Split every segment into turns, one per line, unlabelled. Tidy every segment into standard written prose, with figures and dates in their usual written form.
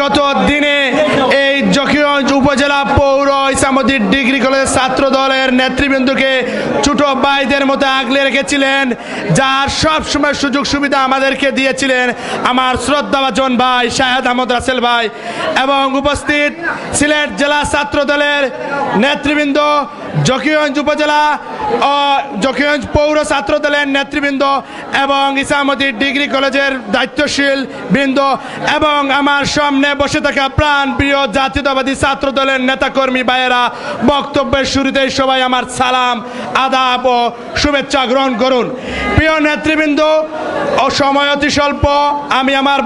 বিগত দিনে এই জকিগঞ্জ উপজেলা পৌর ইসামতি ডিগ্রি কলেজ ছাত্র দলের নেতৃবৃন্দকে ছোট ভাইদের মতো আগলে রেখেছিলেন, যার সব সময় সুযোগ সুবিধা আমাদেরকে দিয়েছিলেন আমার শ্রদ্ধাভাজন ভাই শাহেদ আহমদ রাসেল ভাই, এবং উপস্থিত সিলেট জেলা ছাত্র দলের নেতৃবৃন্দ, জকিগঞ্জ উপজেলা ও জকিগঞ্জ পৌর ছাত্র দলের নেতৃবৃন্দ এবং ইসামতি ডিগ্রি কলেজের দায়িত্বশীল বৃন্দ এবং আমার সামনে বসে থাকা প্রাণ প্রিয় জাতীয়তাবাদী ছাত্র দলের নেতাকর্মী ভাইয়েরা, বক্তব্যের শুরুতেই সবাই আমার সালাম, আদাব ও শুভেচ্ছা গ্রহণ করুন। প্রিয় নেতৃবৃন্দ, ও সময় অতি স্বল্প, আমি আমার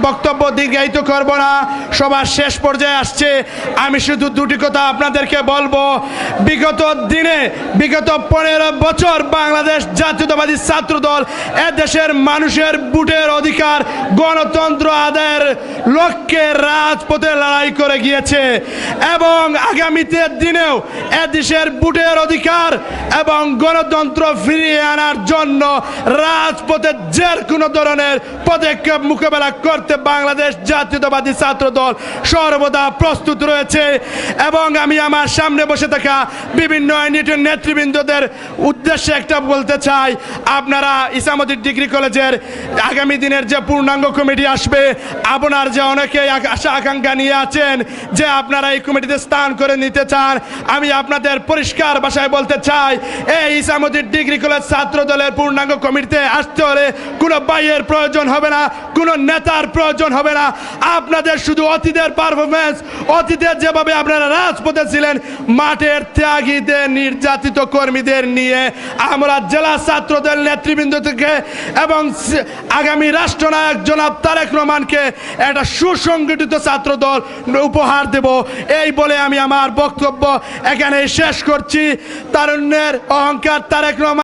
বক্তব্য দীর্ঘায়িত করব না, সবার শেষ পর্যায়ে আসছে। আমি শুধু দুটি কথা আপনাদেরকে বলবো। বিগত দিনে, বিগত 15 বছর বাংলাদেশ জাতীয়তাবাদী ছাত্র দল এদেশের মানুষের ভোটের অধিকার, গণতন্ত্র আদায়ের লক্ষ্যে রাজপথে লড়াই করে গিয়েছে এবং আগামীতে দিনেও এদেশের ভোটের অধিকার এবং গণতন্ত্র ফিরিয়ে আনার জন্য রাজপথে যে কোনো ধরনের পদক্ষেপ মোকাবেলা করতে বাংলাদেশ জাতীয়তাবাদী ছাত্র দল সর্বদা প্রস্তুত রয়েছে। এবং আমি আমার সামনে বসে থাকা বিভিন্ন ইউনিটের নেতৃবৃন্দদের উদ্দেশ্যে একটা বলতে চাই, আপনারা ইসামতি ডিগ্রি কলেজের আগামী দিনের যে পূর্ণাঙ্গ কমিটি আসবে, আপনার যে অনেকে আশা আকাঙ্ক্ষা নিয়ে আছেন যে আপনারা এই কমিটিতে স্থান করে নিতে চান, আমি আপনাদের পরিষ্কার ভাষায় বলতে চাই, এই ইসামতি ডিগ্রি কলেজ ছাত্র দলের পূর্ণাঙ্গ কমিটিতে আসতে হলে কোনো বাইয়ের প্রয়োজন হবে না, কোনো নেতার প্রয়োজন হবে না। আপনাদের শুধু অতীতের পারফরমেন্স, অতীতের যেভাবে আপনারা রাজপথে ছিলেন, মাঠের ত্যাগীদের, নির্যাতিত কর্মীদের নিয়ে আমরা জেলা ছাত্রদের নেতৃবৃন্দ থেকে এবং আগামী রাষ্ট্রনায়ক জনাব তারেক রহমানকে একটা সুসংগঠিত ছাত্র দল উপহার দেব। এই বলে আমি আমার বক্তব্য এখানে শেষ করছি। তারুণ্যের অহংকার তারেক রহমান।